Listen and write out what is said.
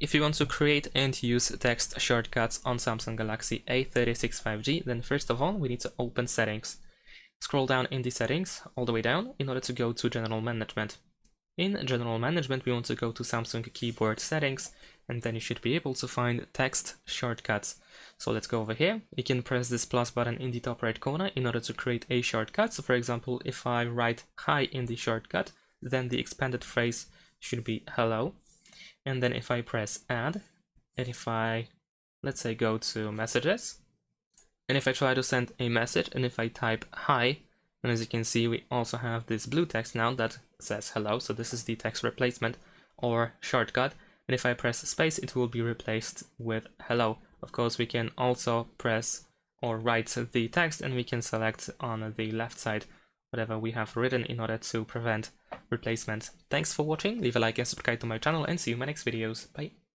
If you want to create and use text shortcuts on Samsung Galaxy A36 5G, then first of all, we need to open Settings. Scroll down in the Settings, all the way down, in order to go to General Management. In General Management, we want to go to Samsung Keyboard Settings, and then you should be able to find Text Shortcuts. So let's go over here. You can press this plus button in the top right corner in order to create a shortcut. So for example, if I write hi in the shortcut, then the expanded phrase should be hello. And then if I press add, and if I, let's say, go to messages, and if I try to send a message, and if I type hi, and as you can see, we also have this blue text now that says hello. So this is the text replacement or shortcut. And if I press space, it will be replaced with hello. Of course, we can also press or write the text, and we can select on the left side whatever we have written in order to prevent replacement. Thanks for watching. Leave a like and subscribe to my channel, and see you in my next videos. Bye.